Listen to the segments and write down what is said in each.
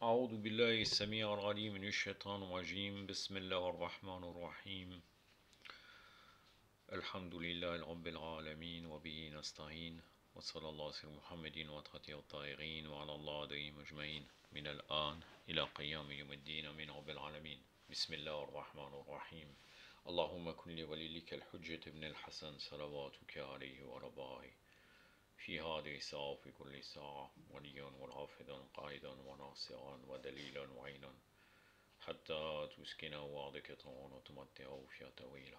أعوذ بالله السميع العليم من الشيطان الرجيم بسم الله الرحمن الرحيم الحمد لله رب العالمين وبه نستعين وصلى الله على محمد وأطهره الطاهرين وعلى الله عليهم أجمعين من الآن إلى قيام يوم الدين من رب العالمين بسم الله الرحمن الرحيم اللهم كن لوليك الحجة ابن الحسن صلواتك عليه ورضاه في هذه الساعة وفي كل ساعة وليا وحافظا قائدا وناصرا ودليلا وعينا حتى تسكنه وعدك طوعا وتمتعه فيها طويلا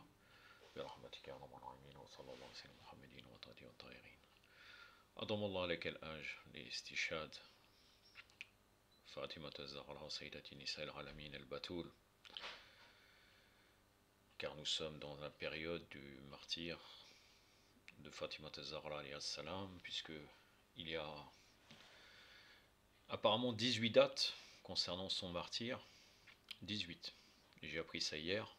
برحمتك يا رب العالمين وصلى الله على محمد وطاته الطاهرين. أضم الله لك الأجر لاستشهاد فاطمة الزهراء سيدة نساء العالمين البتول, car nous sommes dans la période du martyr de Fatima Zahra alayhi salam, puisque il y a apparemment 18 dates concernant son martyr. 18. J'ai appris ça hier.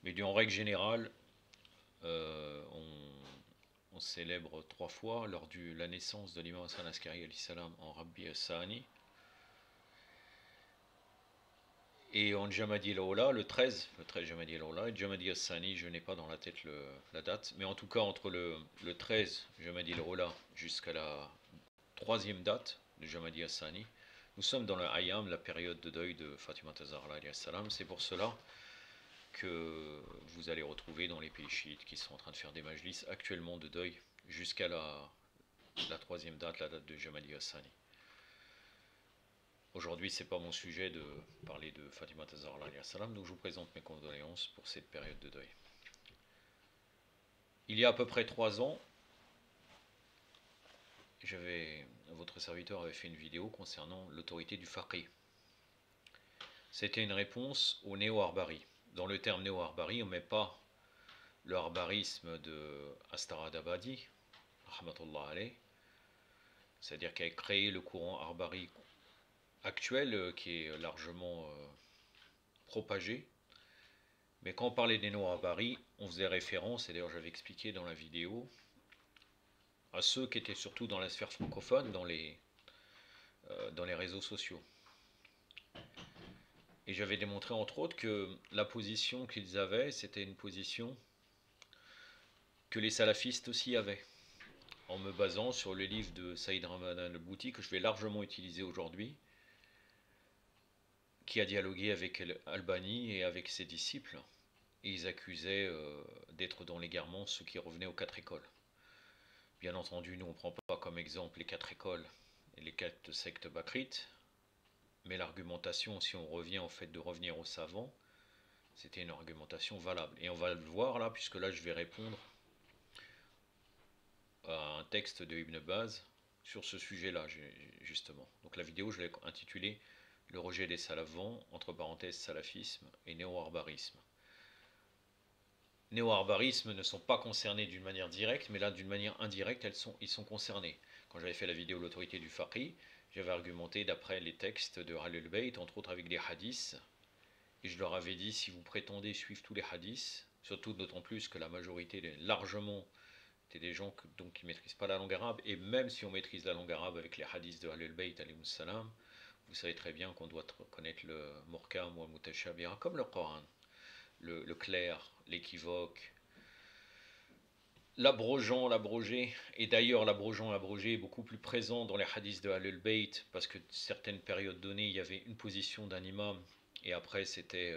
Mais en règle générale, on célèbre 3 fois lors de la naissance de l'imam Hassan Askari alayhi salam en Rabi al-Sani. Et en Jamadi al-Awla, le 13 Jamadi al-Awla, et Jamadi al-Sani, je n'ai pas dans la tête la date, mais en tout cas entre le 13 Jamadi al-Awla jusqu'à la 3e date de Jamadi al-Sani, nous sommes dans le Ayam, la période de deuil de Fatima Zahra alayhi salam. C'est pour cela que vous allez retrouver dans les pays chiites qui sont en train de faire des majlis actuellement de deuil jusqu'à la 3e date, la date de Jamadi al-Sani. Aujourd'hui, ce n'est pas mon sujet de parler de Fatima Zahra alayhi salam, donc je vous présente mes condoléances pour cette période de deuil. Il y a à peu près 3 ans, votre serviteur avait fait une vidéo concernant l'autorité du faqih. C'était une réponse au néo-Harbari. Dans le terme néo-Harbari, on ne met pas le harbarisme de Astaradabadi, rahmatullah alayh, c'est-à-dire qu'il a créé le courant Harbari actuel qui est largement propagé. Mais quand on parlait des néo-Harbari, on faisait référence, et d'ailleurs j'avais expliqué dans la vidéo, à ceux qui étaient surtout dans la sphère francophone, dans les réseaux sociaux. Et j'avais démontré entre autres que la position qu'ils avaient, c'était une position que les salafistes aussi avaient, en me basant sur le livre de Saïd Ramadan al-Bouti, que je vais largement utiliser aujourd'hui, qui a dialogué avec Albani et avec ses disciples, et ils accusaient d'être dans l'égarement ceux qui revenaient aux 4 écoles. Bien entendu, nous on ne prend pas comme exemple les 4 écoles et les 4 sectes bakrites, mais l'argumentation, si on revient en fait de revenir aux savants, c'était une argumentation valable. Et on va le voir là, puisque là je vais répondre à un texte de Ibn Baz sur ce sujet-là, justement. Donc la vidéo, je l'ai intitulée « Le rejet des salafs, entre parenthèses salafisme et néo-harbarisme ». Néo-harbarisme ne sont pas concernés d'une manière directe, mais là d'une manière indirecte, ils sont concernés. Quand j'avais fait la vidéo l'autorité du faqih, j'avais argumenté d'après les textes de Ahlul Bayt, entre autres avec des hadiths, et je leur avais dit, si vous prétendez suivre tous les hadiths, surtout d'autant plus que la majorité, largement, étaient des gens qui ne maîtrisent pas la langue arabe, et même si on maîtrise la langue arabe avec les hadiths de Ahlul Bayt, salam, vous savez très bien qu'on doit connaître le Murkam ou le Mutashabira, comme le Coran, le clair, l'équivoque, l'abrogeant, l'abrogé, et d'ailleurs l'abrogeant, l'abrogé est beaucoup plus présent dans les hadiths de Ahlul Bayt, parce que certaines périodes données, il y avait une position d'un imam, et après c'était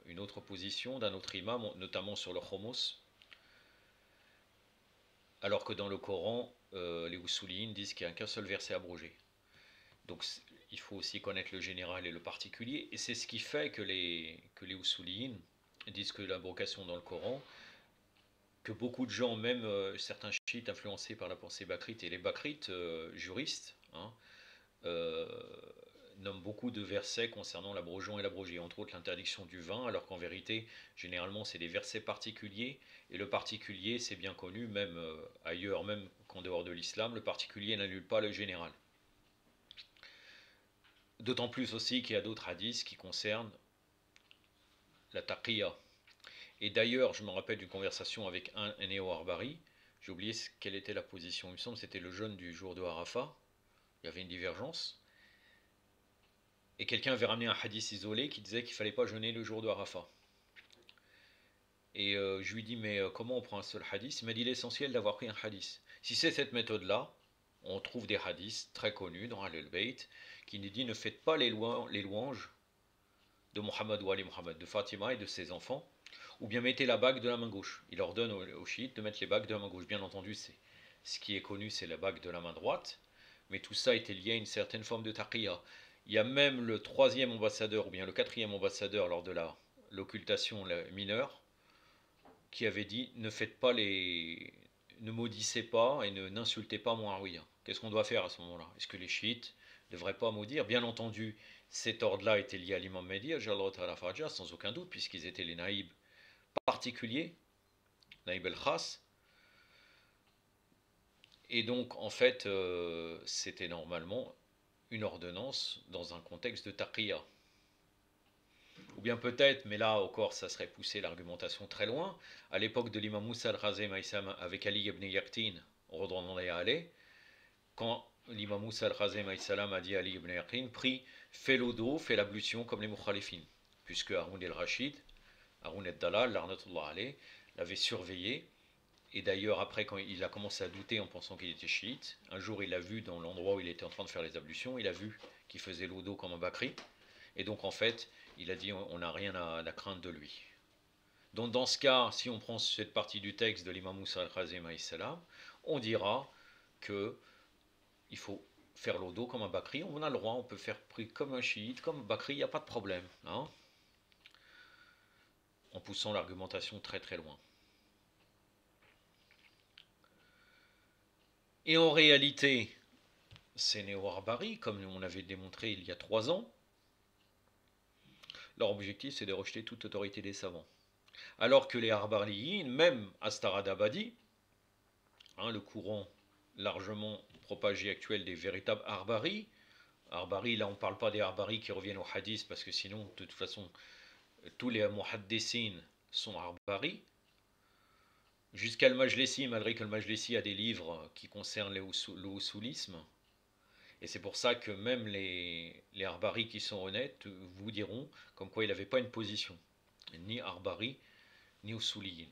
une autre position d'un autre imam, notamment sur le khomos, alors que dans le Coran, les Usuliyin disent qu'il n'y a qu'un seul verset abrogé. Donc il faut aussi connaître le général et le particulier, et c'est ce qui fait que les Usuliyin disent que l'abrogation dans le Coran, que beaucoup de gens, même certains chiites influencés par la pensée bakrite, et les bakrites juristes, nomment beaucoup de versets concernant l'abrogeant et l'abrogé, entre autres l'interdiction du vin, alors qu'en vérité, généralement, c'est des versets particuliers, et le particulier, c'est bien connu, même ailleurs, même qu'en dehors de l'islam, le particulier n'annule pas le général. D'autant plus aussi qu'il y a d'autres hadiths qui concernent la taqiyya. Et d'ailleurs, je me rappelle d'une conversation avec un néo-Harbari, j'ai oublié quelle était la position, il me semble que c'était le jeûne du jour de Arafat, il y avait une divergence, Et quelqu'un avait ramené un hadith isolé qui disait qu'il ne fallait pas jeûner le jour de Arafat. Et je lui dis, mais comment on prend un seul hadith? Il m'a dit l'essentiel d'avoir pris un hadith. Si c'est cette méthode-là, on trouve des hadiths très connus dans Al-Bayt qui nous dit ne faites pas les louanges de Mohammed ou Ali Mohammed, de Fatima et de ses enfants, ou bien mettez la bague de la main gauche. Il ordonne aux chiites de mettre les bagues de la main gauche. Bien entendu, ce qui est connu, c'est la bague de la main droite, mais tout ça était lié à une certaine forme de taqiyya. Il y a même le troisième ambassadeur, ou bien le quatrième ambassadeur lors de l'occultation mineure, qui avait dit ne maudissez pas et n'insultez pas Muawiyah. Qu'est-ce qu'on doit faire à ce moment-là? Est-ce que les chiites ne devraient pas maudire? Bien entendu, cet ordre-là était lié à l'imam Mehdi, sans aucun doute, puisqu'ils étaient les naïbs particuliers, naïb el-khas. Et donc, en fait, c'était normalement une ordonnance dans un contexte de taqiyya. Ou bien peut-être, mais là encore, ça serait pousser l'argumentation très loin, à l'époque de l'imam Moussa al-Khazem avec Ali ibn Yaqtin, redonnant les allées, quand l'imam Moussa al-Khazem a dit à Ali ibn Yaqtin, prie, fais l'odo, fais l'ablution comme les mukhalifin, puisque Haroun el-Rachid, Haroun el-Dalal, l'arnatullah alayh, l'avait surveillé, et d'ailleurs après quand il a commencé à douter en pensant qu'il était chiite, un jour il a vu dans l'endroit où il était en train de faire les ablutions, il a vu qu'il faisait l'odo comme un bakri, et donc en fait, il a dit on n'a rien à craindre de lui. Donc dans ce cas, si on prend cette partie du texte de l'imam Moussa al-Khazem, on dira que il faut faire l'odo comme un bakri, on a le droit, on peut faire prier comme un chiite, comme un bakri, il n'y a pas de problème. Hein, en poussant l'argumentation très très loin. Et en réalité, ces néo-arbaris, comme on avait démontré il y a 3 ans, leur objectif c'est de rejeter toute autorité des savants. Alors que les Arbariyin, même Astaradabadi, le courant largement propagé actuel des véritables Arbaris, là on ne parle pas des Arbaris qui reviennent au hadith, parce que sinon, de toute façon, tous les Muhaddissin sont Arbaris, jusqu'à le Majlisi, malgré que le Majlisi a des livres qui concernent le usulisme. Et c'est pour ça que même les Arbaris qui sont honnêtes vous diront comme quoi il n'avait pas une position, ni Arbari, ni usuliyin.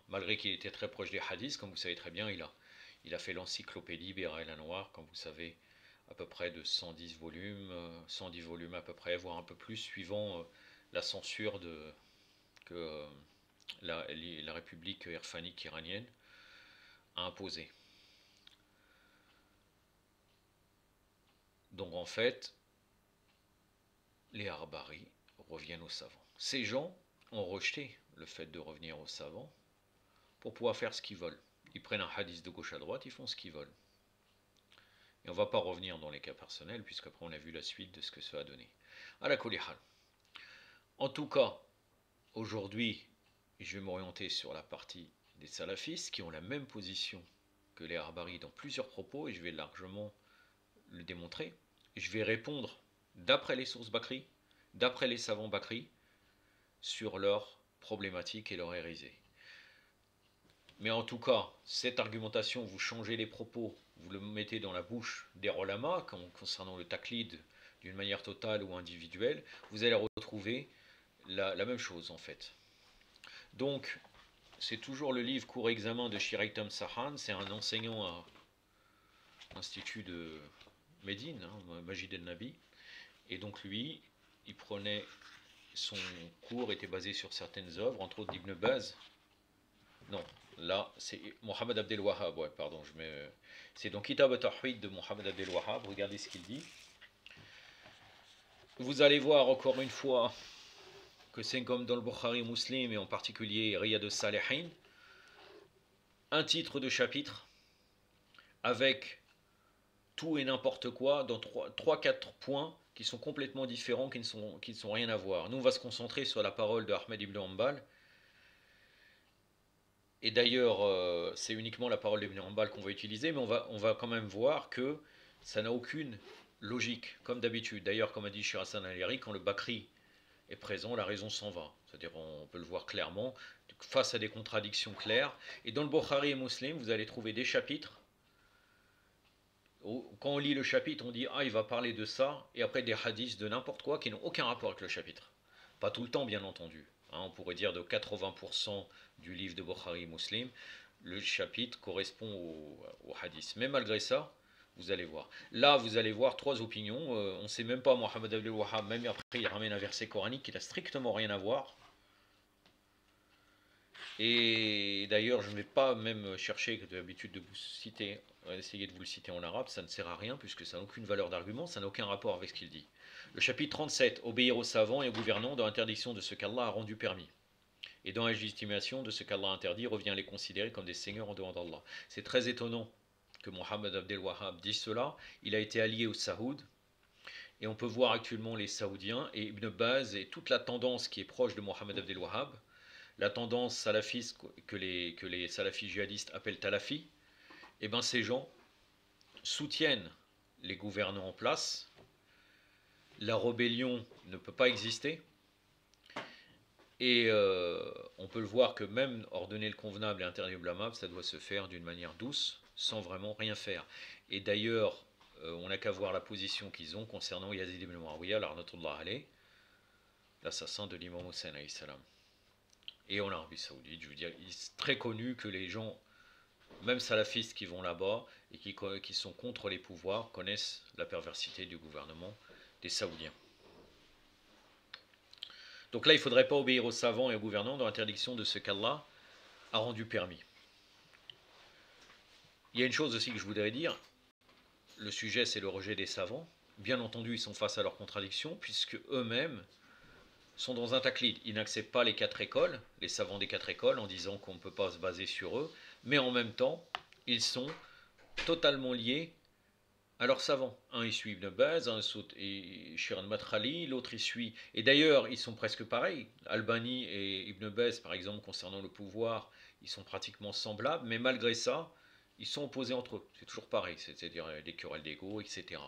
Malgré qu'il était très proche des hadiths, comme vous savez très bien, il a fait l'encyclopédie Bira el Anwar, comme vous savez, à peu près de 110 volumes, 110 volumes à peu près, voire un peu plus, suivant la censure que la République irfanique iranienne a imposée. Donc en fait, les Arbaris reviennent aux savants. Ces gens ont rejeté le fait de revenir aux savants pour pouvoir faire ce qu'ils veulent. Ils prennent un hadith de gauche à droite, ils font ce qu'ils veulent. Et on ne va pas revenir dans les cas personnels, puisqu'après on a vu la suite de ce que ça a donné. Ala kulli hal. En tout cas, aujourd'hui, je vais m'orienter sur la partie des salafistes qui ont la même position que les Arbaris dans plusieurs propos, et je vais largement le démontrer. Je vais répondre d'après les sources Bakri, d'après les savants Bakri, sur leurs problématiques et leurs hérésies. Mais en tout cas, cette argumentation, vous changez les propos, vous le mettez dans la bouche des Rolama, concernant le taqlid d'une manière totale ou individuelle, vous allez retrouver la même chose en fait. Donc, c'est toujours le livre Cours examen de Shiraitam Sahan, c'est un enseignant à l'Institut de Médine, Majid el-Nabi, et donc lui, il prenait, son cours était basé sur certaines œuvres, entre autres d'Ibn Baz. Non, là, c'est Mohamed Abdel Wahhab, ouais, pardon, c'est donc Kitab al-Tawhid de Mohamed Abdel Wahhab, regardez ce qu'il dit. Vous allez voir encore une fois que c'est comme dans le Bukhari Muslim, et en particulier Riyad al-Salihin, un titre de chapitre avec tout et n'importe quoi dans 3-4 points qui sont complètement différents, qui ne sont rien à voir. Nous, on va se concentrer sur la parole de Ahmed ibn Hanbal. Et d'ailleurs, c'est uniquement la parole d'Ibn Hanbal qu'on va utiliser, mais on va quand même voir que ça n'a aucune logique, comme d'habitude. D'ailleurs, comme a dit Shir Hassan al-Yari, quand le Bakri est présent, la raison s'en va. C'est-à-dire, on peut le voir clairement, face à des contradictions claires. Et dans le Bukhari et Muslim, vous allez trouver des chapitres quand on lit le chapitre, on dit ah il va parler de ça, et après des hadiths de n'importe quoi qui n'ont aucun rapport avec le chapitre. Pas tout le temps bien entendu. Hein, on pourrait dire de 80% du livre de Bukhari Muslim, le chapitre correspond au hadith. Mais malgré ça, vous allez voir. Là, vous allez voir trois opinions. On ne sait même pas, Mohammed Abdel Wahhab, même après, il ramène un verset coranique qui n'a strictement rien à voir. Et d'ailleurs, je ne vais pas même chercher d'habitude de vous citer, essayer de vous le citer en arabe, ça ne sert à rien puisque ça n'a aucune valeur d'argument, ça n'a aucun rapport avec ce qu'il dit. Le chapitre 37, obéir aux savants et aux gouvernants dans l'interdiction de ce qu'Allah a rendu permis. Et dans la légitimation de ce qu'Allah interdit, revient à les considérer comme des seigneurs en dehors d'Allah. C'est très étonnant que Mohammed Abdel Wahhab dise cela. Il a été allié aux Saouds, et on peut voir actuellement les Saoudiens et Ibn Baz et toute la tendance qui est proche de Mohammed Abdel Wahhab, la tendance salafiste que les salafis djihadistes appellent talafi, et bien ces gens soutiennent les gouvernants en place. La rébellion ne peut pas exister. Et on peut le voir que même ordonner le convenable et interdire le blâmable, ça doit se faire d'une manière douce, sans vraiment rien faire. Et d'ailleurs, on n'a qu'à voir la position qu'ils ont concernant Yazid ibn Muawiyah, l'assassin de l'imam Hussein alayhi salam. Et en Arabie Saoudite, je veux dire, il est très connu que les gens, même salafistes qui vont là-bas et qui sont contre les pouvoirs, connaissent la perversité du gouvernement des Saoudiens. Donc là, il ne faudrait pas obéir aux savants et aux gouvernants dans l'interdiction de ce qu'Allah a rendu permis. Il y a une chose aussi que je voudrais dire, le sujet c'est le rejet des savants. Bien entendu, ils sont face à leurs contradictions, puisque eux-mêmes sont dans un taqlid. Ils n'acceptent pas les quatre écoles, les savants des quatre écoles, en disant qu'on ne peut pas se baser sur eux, mais en même temps, ils sont totalement liés à leurs savants. Un il suit Ibn Baz, un et Shiran Matrali, l'autre il suit. Et d'ailleurs, ils sont presque pareils. Albani et Ibn Baz, par exemple, concernant le pouvoir, ils sont pratiquement semblables, mais malgré ça, ils sont opposés entre eux. C'est toujours pareil, c'est-à-dire des querelles d'ego, etc.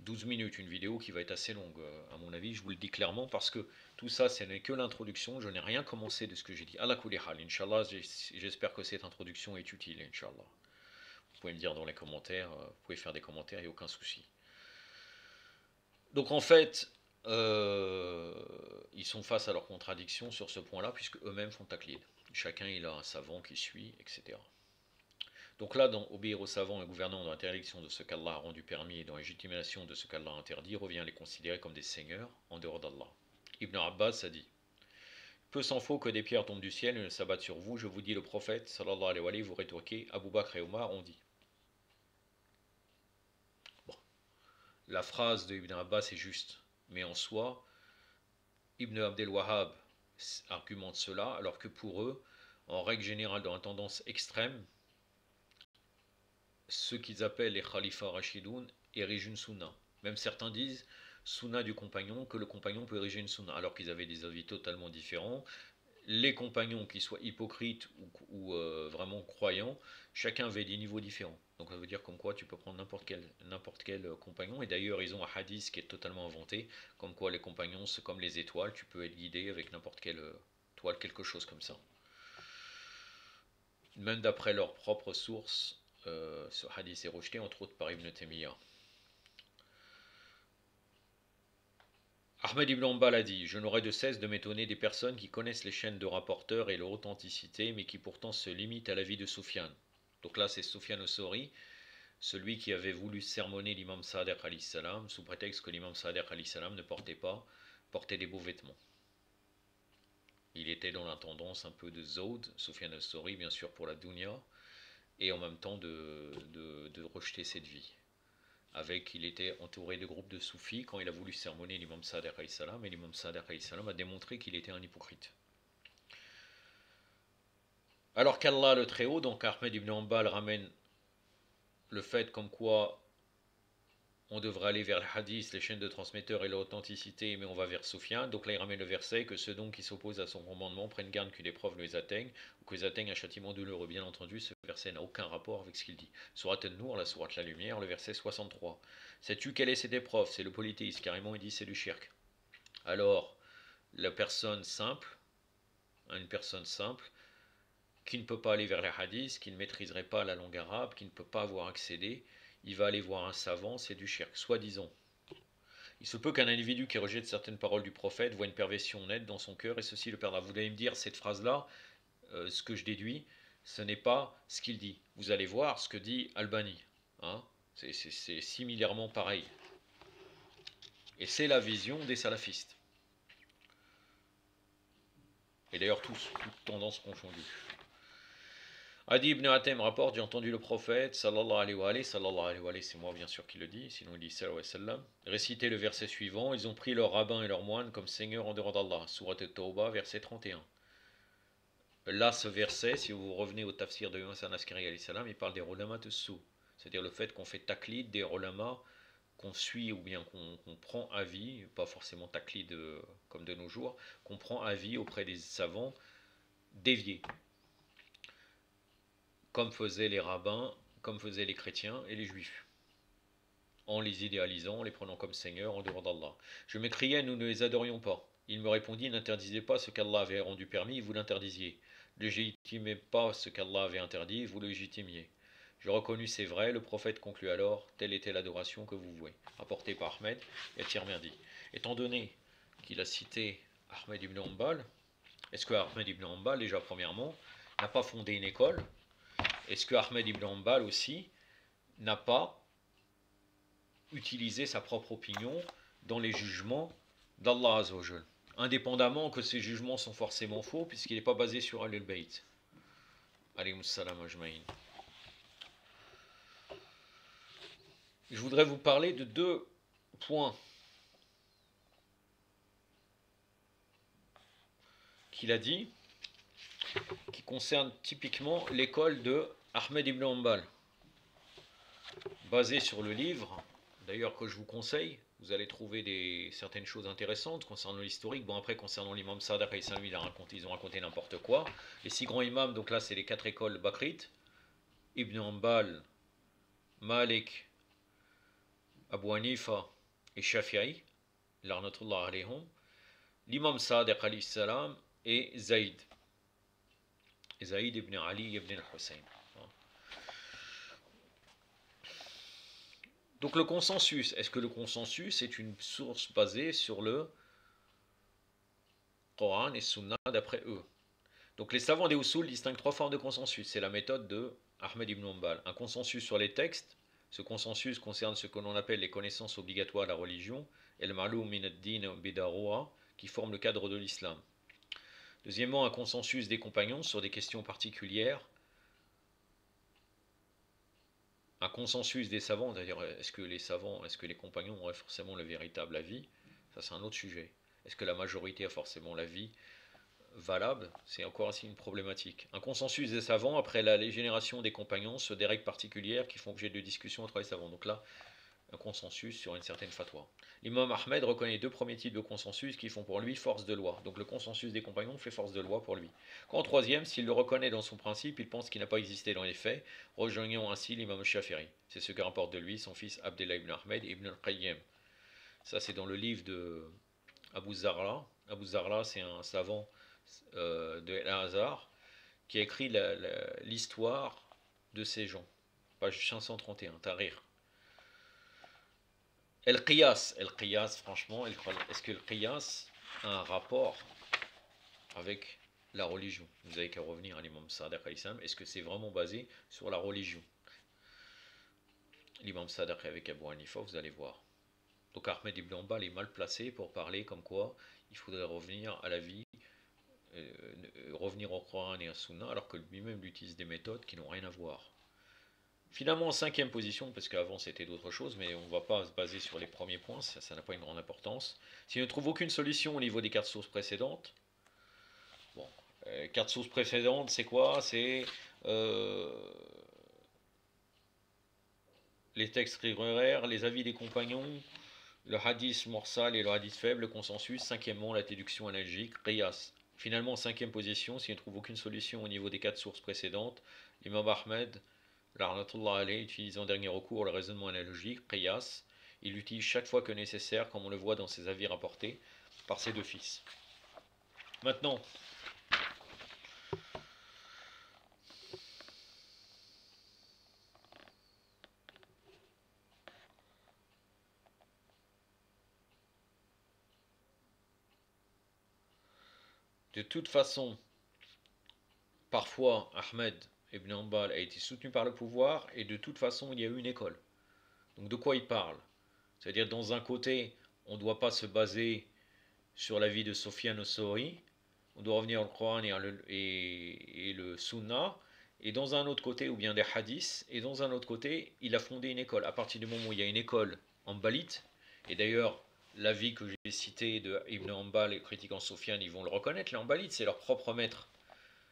12 minutes, une vidéo qui va être assez longue, à mon avis, je vous le dis clairement, parce que tout ça, ce n'est que l'introduction, je n'ai rien commencé de ce que j'ai dit. Allah kulli hal, Inch'Allah, j'espère que cette introduction est utile, Inch'Allah. Vous pouvez me dire dans les commentaires, vous pouvez faire des commentaires, il n'y a aucun souci. Donc en fait, ils sont face à leurs contradictions sur ce point-là, puisque eux-mêmes font taqlid. Chacun il a un savant qui suit, etc. Donc là, dans obéir aux savants et gouvernants dans l'interdiction de ce qu'Allah a rendu permis et dans la légitimation de ce qu'Allah a interdit, revient à les considérer comme des seigneurs en dehors d'Allah. Ibn Abbas a dit: peu s'en faut que des pierres tombent du ciel et ne s'abattent sur vous, je vous dis, le prophète, sallallahu alayhi wa sallam, vous rétorquez, Abu Bakr et Omar ont dit. La phrase de Ibn Abbas est juste, mais en soi, Ibn Abdel Wahhab argumente cela, alors que pour eux, en règle générale, dans une tendance extrême, ceux qu'ils appellent les Khalifas Rashidoun érigent une sunna. Même certains disent sunna du compagnon, que le compagnon peut ériger une sunna, alors qu'ils avaient des avis totalement différents. Les compagnons, qu'ils soient hypocrites ou vraiment croyants, chacun avait des niveaux différents. Donc ça veut dire comme quoi tu peux prendre n'importe quel compagnon. Et d'ailleurs, ils ont un hadith qui est totalement inventé, comme quoi les compagnons, c'est comme les étoiles, tu peux être guidé avec n'importe quelle étoile, quelque chose comme ça. Même d'après leurs propres sources, ce hadith est rejeté, entre autres par Ibn Taymiyyah. Ahmed ibn Hanbal a dit: je n'aurai de cesse de m'étonner des personnes qui connaissent les chaînes de rapporteurs et leur authenticité, mais qui pourtant se limitent à la vie de Soufiane. Donc là, c'est Soufiane Sauri, celui qui avait voulu sermonner l'imam Sadiq alayhi salam, sous prétexte que l'imam Sadiq alayhi salam ne portait des beaux vêtements. Il était dans la tendance un peu de Zawd, Soufiane Sauri, bien sûr pour la dunya, et en même temps de rejeter cette vie. Il était entouré de groupes de soufis quand il a voulu sermonner l'imam Sadiq alayhi salam, et l'imam Sadiq alayhi salam a démontré qu'il était un hypocrite. Alors qu'Allah le Très-Haut, donc Ahmed ibn Hanbal ramène le fait comme quoi on devrait aller vers les hadiths, les chaînes de transmetteurs et l'authenticité, mais on va vers Soufiane. Donc là il ramène le verset que ceux donc qui s'opposent à son commandement prennent garde qu'une épreuve ne les atteigne, ou qu'ils atteignent un châtiment douloureux. Bien entendu, ce verset n'a aucun rapport avec ce qu'il dit. Sourate An-Nur, la sourate la lumière, le verset 63. Sais-tu quelle est cette épreuve? C'est le polythéisme, carrément il dit c'est du shirk. Alors, la personne simple, une personne simple, qui ne peut pas aller vers les hadiths, qui ne maîtriserait pas la langue arabe, qui ne peut pas avoir accédé, il va aller voir un savant, c'est du shirk, soi-disant. Il se peut qu'un individu qui rejette certaines paroles du prophète voit une perversion nette dans son cœur et ceci le perdra. Vous allez me dire, cette phrase-là, ce que je déduis, ce n'est pas ce qu'il dit. Vous allez voir ce que dit Albani. Hein, c'est similairement pareil. Et c'est la vision des salafistes. Et d'ailleurs tous, toutes tendances confondues. Adi ibn Hatem rapporte, j'ai entendu le prophète, sallallahu alayhi wa sallam, c'est moi bien sûr qui le dit, sinon il dit sallallahu alayhi wa sallam, réciter le verset suivant, ils ont pris leurs rabbins et leurs moines comme seigneurs en dehors d'Allah, Surat al-Tawbah, verset 31. Là, ce verset, si vous revenez au tafsir de Yunus al-Askari alayhi salam, il parle des ulama tessou, c'est-à-dire le fait qu'on fait taklid des ulama qu'on suit ou bien qu'on prend avis, pas forcément taklid comme de nos jours, qu'on prend avis auprès des savants déviés, comme faisaient les rabbins, comme faisaient les chrétiens et les juifs, en les idéalisant, en les prenant comme seigneurs en dehors d'Allah. Je m'écriais, nous ne les adorions pas. Il me répondit, n'interdisez pas ce qu'Allah avait rendu permis, vous l'interdisiez. Ne légitimez pas ce qu'Allah avait interdit, vous le légitimiez. Je reconnus, c'est vrai, le prophète conclut alors, telle était l'adoration que vous vouez, apportée par Ahmed et Tirmidhi. Étant donné qu'il a cité Ahmed ibn Hanbal, est-ce que Ahmed ibn Hanbal, déjà premièrement, n'a pas fondé une école? Est-ce que Ahmed ibn Hanbal aussi n'a pas utilisé sa propre opinion dans les jugements d'Allah Azzawajal, indépendamment que ces jugements sont forcément faux, puisqu'il n'est pas basé sur Al-Bayt. Alaykum salam ajma'in. Je voudrais vous parler de deux points qu'il a dit, qui concernent typiquement l'école de Ahmed ibn Hanbal, basée sur le livre, d'ailleurs que je vous conseille. Vous allez trouver certaines choses intéressantes concernant l'historique. Bon, après, concernant l'imam Sadiq, ils ont raconté n'importe quoi. Les 6 grands imams, donc là, c'est les 4 écoles bakrites. Ibn Hanbal, Malik, Abu Hanifa et Shafi'i, l'arnatullah alayhum. L'imam Sadiq alayhi salam et Zayd. Zayd ibn Ali ibn al-Hussein. Donc le consensus, est-ce que le consensus est une source basée sur le Coran et Sunna d'après eux? Donc les savants des Usul distinguent 3 formes de consensus. C'est la méthode de Ahmed ibn Hanbal. Un consensus sur les textes. Ce consensus concerne ce que l'on appelle les connaissances obligatoires de la religion, el ma'loum min ad-din bidaroua, qui forment le cadre de l'islam. Deuxièmement, un consensus des compagnons sur des questions particulières. Un consensus des savants, c'est-à-dire est-ce que les compagnons auraient forcément le véritable avis? Ça c'est un autre sujet. Est-ce que la majorité a forcément l'avis valable? C'est encore ainsi une problématique. Un consensus des savants après la génération des compagnons sur des règles particulières qui font objet de discussion entre les savants. Donc là, un consensus sur une certaine fatwa. L'imam Ahmed reconnaît les 2 premiers types de consensus qui font pour lui force de loi. Donc le consensus des compagnons fait force de loi pour lui. Quant au troisième, s'il le reconnaît dans son principe, il pense qu'il n'a pas existé dans les faits, rejoignant ainsi l'imam Shafi'i. C'est ce que rapporte de lui son fils Abdullah ibn Ahmed ibn al-Qayyim. Ça c'est dans le livre de Abu Zarla. Abu Zarla c'est un savant de El-Azhar qui a écrit l'histoire de ces gens. Page 531, Tahrir. El-Qiyas, franchement, est-ce que le Qiyas a un rapport avec la religion? Vous avez qu'à revenir à l'imam Sadiq al-Islam. Est-ce que c'est vraiment basé sur la religion? L'imam Sadiq avec Abu Hanifa, vous allez voir. Donc Ahmed ibn Hanbal est mal placé pour parler comme quoi il faudrait revenir à la vie, revenir au Coran et à Sunna, alors que lui-même utilise des méthodes qui n'ont rien à voir. Finalement, en 5e position, parce qu'avant c'était d'autres choses, mais on ne va pas se baser sur les premiers points, ça n'a pas une grande importance. S'il ne trouve aucune solution au niveau des 4 sources précédentes, bon, 4 sources précédentes, c'est quoi? C'est les textes réguliers, les avis des compagnons, le hadith morsal et le hadith faible, le consensus. 5e, la déduction analogique, qiyas. Finalement, en 5e position, s'il ne trouve aucune solution au niveau des 4 sources précédentes, l'imam Ahmed, L'arnatullah alayhi, utilise en dernier recours le raisonnement analogique, qiyas. Il l'utilise chaque fois que nécessaire, comme on le voit dans ses avis rapportés par ses 2 fils. Maintenant, de toute façon, parfois, Ahmed ibn Hanbal a été soutenu par le pouvoir, et de toute façon, il y a eu une école. Donc de quoi il parle? C'est-à-dire, dans un côté, on ne doit pas se baser sur l'avis de Sofiane al-Sauri, on doit revenir au Coran et le Sunna, et dans un autre côté, ou bien des hadiths, et dans un autre côté, il a fondé une école. À partir du moment où il y a une école en Balite, et d'ailleurs, l'avis que j'ai cité de Ibn Hanbal et critiquant Sofiane, ils vont le reconnaître, les Hanbalites, c'est leur propre maître.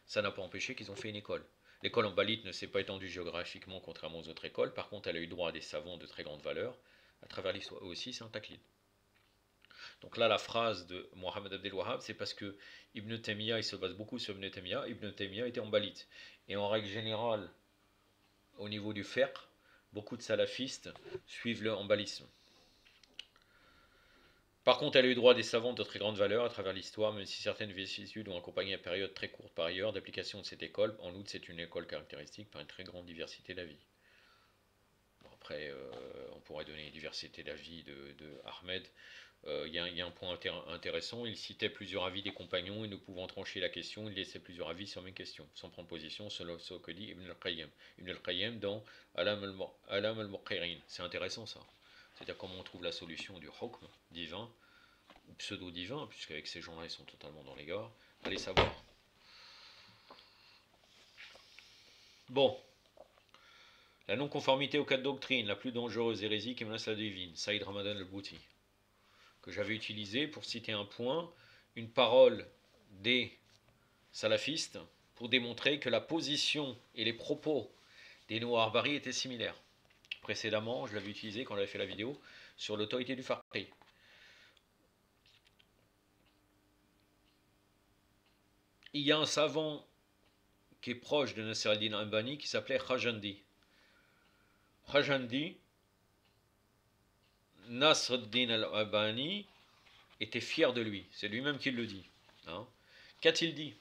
Ça n'a pas empêché qu'ils ont fait une école. L'école Hanbalite ne s'est pas étendue géographiquement, contrairement aux autres écoles. Par contre, elle a eu droit à des savants de très grande valeur à travers l'histoire. Aussi, c'est un taklid. Donc là, la phrase de Mohamed Abdel Wahhab, c'est parce que Ibn Taymiyyah, il se base beaucoup sur Ibn Taymiyyah. Ibn Taymiyyah était Hanbalite. Et en règle générale, au niveau du fiqh, beaucoup de salafistes suivent le hanbalisme. Par contre, elle a eu droit à des savants de très grande valeur à travers l'histoire, même si certaines vicissitudes ont accompagné une période très courte par ailleurs d'application de cette école. En outre, c'est une école caractéristique par une très grande diversité d'avis. Bon, après, on pourrait donner une diversité d'avis de Ahmed. Il y a un point intéressant, il citait plusieurs avis des compagnons et ne pouvant trancher la question, il laissait plusieurs avis sur mes questions, sans prendre position selon ce que dit Ibn al-Qayyim. Ibn al-Qayyim dans Alam al-Muqayrin. C'est intéressant ça. C'est-à-dire comment on trouve la solution du hukm divin, ou pseudo-divin, puisqu'avec ces gens-là, ils sont totalement dans l'égard. Allez savoir. Bon. La non-conformité aux quatre doctrines, la plus dangereuse hérésie qui menace la divine. Saïd Ramadan al-Bouti. Que j'avais utilisé pour citer un point, une parole des salafistes pour démontrer que la position et les propos des Nouarbari étaient similaires. Précédemment, je l'avais utilisé quand j'avais fait la vidéo sur l'autorité du Faqih. Il y a un savant qui est proche de Nasr al-Din Albani qui s'appelait Khajandi. Khajandi, Nasr al-Din al-Albani était fier de lui. C'est lui-même qui le dit. Hein. Qu'a-t-il dit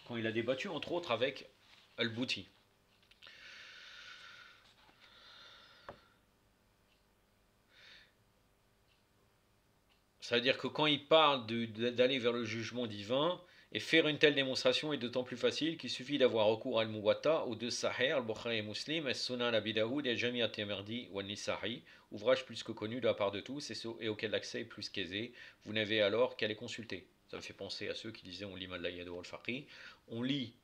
quand il a débattu, entre autres, avec Al-Bouti? C'est-à-dire que quand il parle d'aller vers le jugement divin, et faire une telle démonstration est d'autant plus facile qu'il suffit d'avoir recours à Al-Muwatta, aux deux Sahih, Al-Bukhari et Muslim, As-Sunan Abi Daoud et Jami' at-Tirmidhi ou An-Nisa'i, ouvrage plus que connu de la part de tous et auquel l'accès est plus qu'aisé. Vous n'avez alors qu'à les consulter. Ça me fait penser à ceux qui disaient on lit Malayad al-Faqih, on lit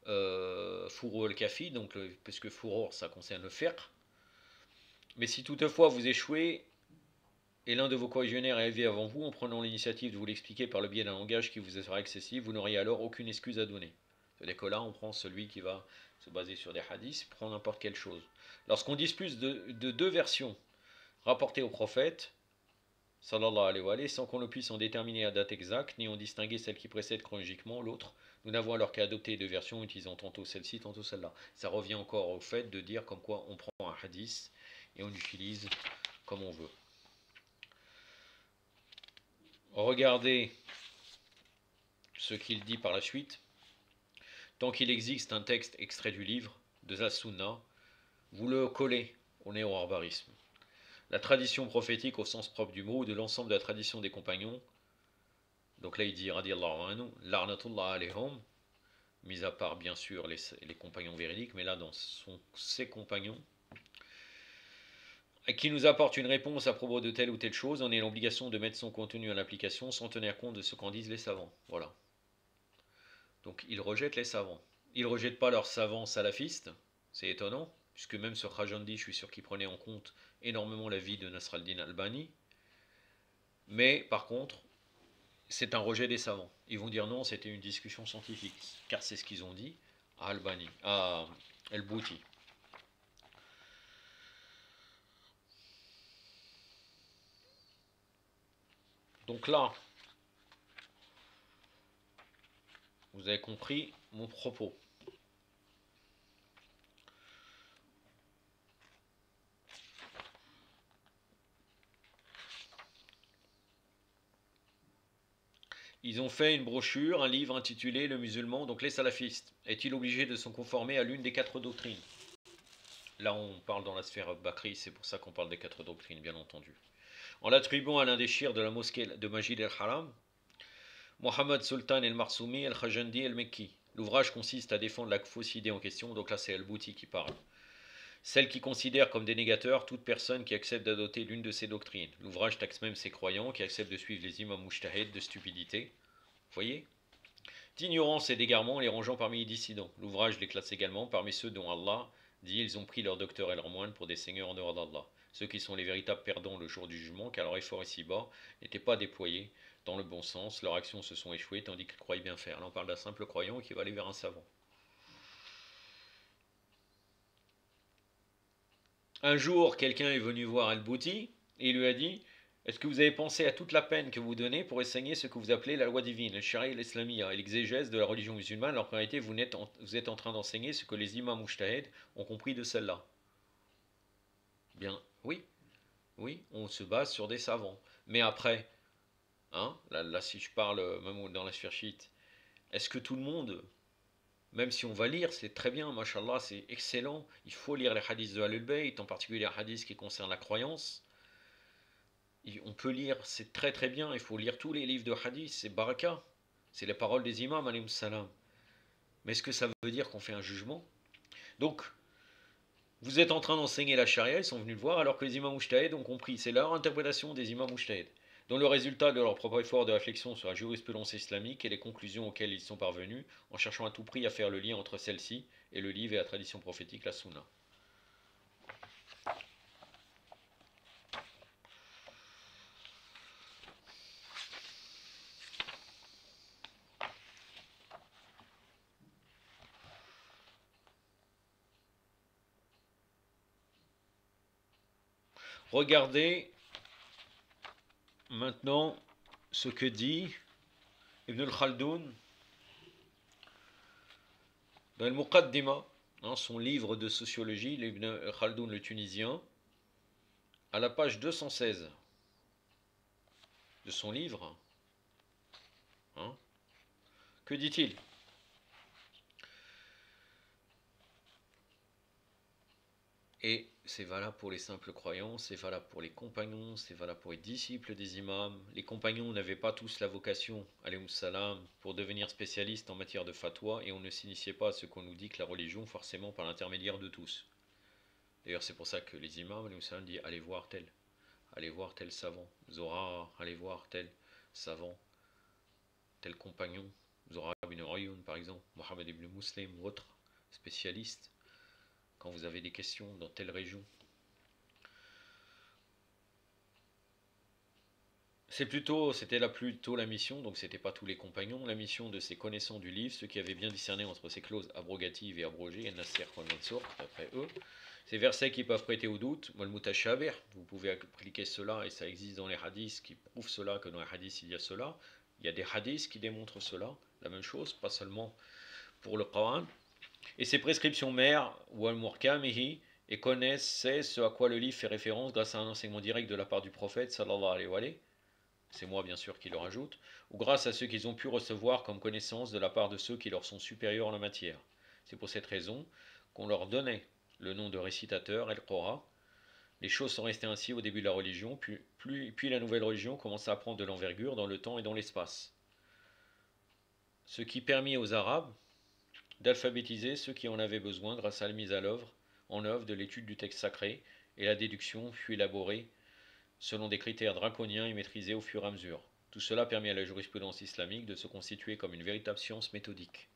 Furu al-Kafi, donc parce que Furur ça concerne le fiqh. Mais si toutefois vous échouez, et l'un de vos corrigionnaires est arrivé avant vous en prenant l'initiative de vous l'expliquer par le biais d'un langage qui vous sera accessible, vous n'auriez alors aucune excuse à donner. C'est-à-dire que là, on prend celui qui va se baser sur des hadiths, prend n'importe quelle chose. Lorsqu'on dispute de deux versions rapportées au prophète, sallallahu alayhi wa alayhi, sans qu'on ne puisse en déterminer la date exacte, ni en distinguer celle qui précède chronologiquement l'autre, nous n'avons alors qu'à adopter deux versions utilisant tantôt celle-ci, tantôt celle-là. Ça revient encore au fait de dire comme quoi on prend un hadith et on l'utilise comme on veut. Regardez ce qu'il dit par la suite. Tant qu'il existe un texte extrait du livre de la Sunna, vous le collez au néo-barbarisme. La tradition prophétique au sens propre du mot, de l'ensemble de la tradition des compagnons, donc là il dit radiyallahu anhu, l'arnatullah alayhum, mis à part bien sûr les compagnons véridiques, mais là dans ses compagnons, qui nous apporte une réponse à propos de telle ou telle chose, on a l'obligation de mettre son contenu en application sans tenir compte de ce qu'en disent les savants. Voilà. Donc il rejette les savants. Il ne rejette pas leurs savants salafistes, c'est étonnant, puisque même sur Khajandi, je suis sûr qu'il prenait en compte énormément la vie de Nasr al-Din Albani. Mais par contre, c'est un rejet des savants. Ils vont dire non, c'était une discussion scientifique, car c'est ce qu'ils ont dit à Albani, à El-Bouti. Donc là, vous avez compris mon propos. Ils ont fait une brochure, un livre intitulé Le musulman, donc les salafistes. Est-il obligé de se conformer à l'une des quatre doctrines? Là, on parle dans la sphère Bakri, c'est pour ça qu'on parle des quatre doctrines, bien entendu. En l'attribuant à l'un des chirs de la mosquée de Majid el-Haram, Mohammed Sultan el-Marsoumi el-Khajandi el-Mekki. L'ouvrage consiste à défendre la fausse idée en question, donc là c'est Al-Bouti qui parle. Celle qui considère comme des négateurs toute personne qui accepte d'adopter l'une de ces doctrines. L'ouvrage taxe même ses croyants qui acceptent de suivre les imams mujtahid de stupidité. Vous voyez, d'ignorance et d'égarement, les rangeant parmi les dissidents. L'ouvrage les classe également parmi ceux dont Allah dit ils ont pris leurs docteurs et leurs moines pour des seigneurs en dehors d'Allah. Ceux qui sont les véritables perdants le jour du jugement, car leur effort ici-bas n'était pas déployé dans le bon sens, leurs actions se sont échouées tandis qu'ils croyaient bien faire. Là on parle d'un simple croyant qui va aller vers un savant. Un jour, quelqu'un est venu voir Al-Bouti et il lui a dit est-ce que vous avez pensé à toute la peine que vous donnez pour enseigner ce que vous appelez la loi divine, le sharia l'islamia et l'exégèse de la religion musulmane, alors qu'en réalité vous êtes en train d'enseigner ce que les imams mujtahid ont compris de celle-là? Bien, oui, oui, on se base sur des savants. Mais après, hein, là si je parle même dans la Sfirshit, est-ce que tout le monde, même si on va lire, c'est très bien, mashallah, c'est excellent, il faut lire les hadiths de Ahlul Bayt, en particulier les hadiths qui concernent la croyance. On peut lire, c'est très très bien, il faut lire tous les livres de hadith, c'est baraka, c'est les paroles des imams, alayhim salam. Mais est-ce que ça veut dire qu'on fait un jugement? Donc, vous êtes en train d'enseigner la charia, ils sont venus le voir, alors que les imams mujtahid ont compris, c'est leur interprétation des imams mujtahid, dont le résultat de leur propre effort de réflexion sur la jurisprudence islamique et les conclusions auxquelles ils sont parvenus, en cherchant à tout prix à faire le lien entre celle-ci et le livre et la tradition prophétique, la sunna. Regardez maintenant ce que dit Ibn al-Khaldoun dans le Muqaddima, son livre de sociologie, Ibn al-Khaldoun le Tunisien, à la page 216 de son livre. Que dit-il? Et c'est valable pour les simples croyants, c'est valable pour les compagnons, c'est valable pour les disciples des imams. Les compagnons n'avaient pas tous la vocation, alayhim salam, pour devenir spécialistes en matière de fatwa, et on ne s'initiait pas à ce qu'on nous dit que la religion forcément par l'intermédiaire de tous. D'ailleurs c'est pour ça que les imams, alayhim salam, disent allez voir tel savant, Zohar, allez voir tel savant, tel compagnon, Zohar ibn Uyun par exemple, Mohammed ibn Muslim ou autre spécialiste. Quand vous avez des questions dans telle région. C'était plutôt la mission, donc c'était pas tous les compagnons, la mission de ces connaissants du livre, ceux qui avaient bien discerné entre ces clauses abrogatives et abrogées, et Nasser Mansour, d'après eux. Ces versets qui peuvent prêter au doute, Mol Mutashabir, vous pouvez appliquer cela, et ça existe dans les hadiths qui prouvent cela, que dans les hadiths il y a cela. Il y a des hadiths qui démontrent cela, la même chose, pas seulement pour le Coran. Et ces prescriptions mères, ou al-Murkamihi, et connaissent ce à quoi le livre fait référence grâce à un enseignement direct de la part du prophète, sallallahu alayhi wa sallam, c'est moi bien sûr qui le rajoute, ou grâce à ceux qu'ils ont pu recevoir comme connaissance de la part de ceux qui leur sont supérieurs en la matière. C'est pour cette raison qu'on leur donnait le nom de récitateurs, el-Qora. Les choses sont restées ainsi au début de la religion, puis la nouvelle religion commença à prendre de l'envergure dans le temps et dans l'espace. Ce qui permit aux Arabes d'alphabétiser ceux qui en avaient besoin grâce à la mise en œuvre de l'étude du texte sacré, et la déduction fut élaborée selon des critères draconiens et maîtrisés au fur et à mesure. Tout cela permit à la jurisprudence islamique de se constituer comme une véritable science méthodique.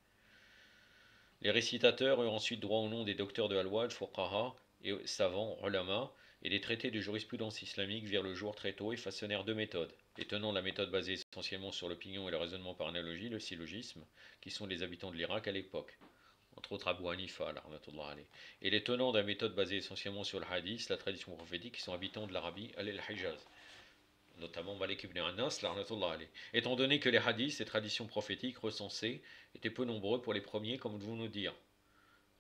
Les récitateurs eurent ensuite droit au nom des docteurs de Al-Wad, Fuqaha et savants, ulama, et les traités de jurisprudence islamique virent le jour très tôt et façonnèrent deux méthodes. Les tenants de la méthode basée essentiellement sur l'opinion et le raisonnement par analogie, le syllogisme, qui sont les habitants de l'Irak à l'époque, entre autres Abu Hanifa, et les tenants de la méthode basée essentiellement sur le hadith, la tradition prophétique, qui sont habitants de l'Arabie, al-Hijaz, notamment Malik ibn Anas, étant donné que les hadiths et traditions prophétiques recensées étaient peu nombreux pour les premiers, comme nous devons nous dire.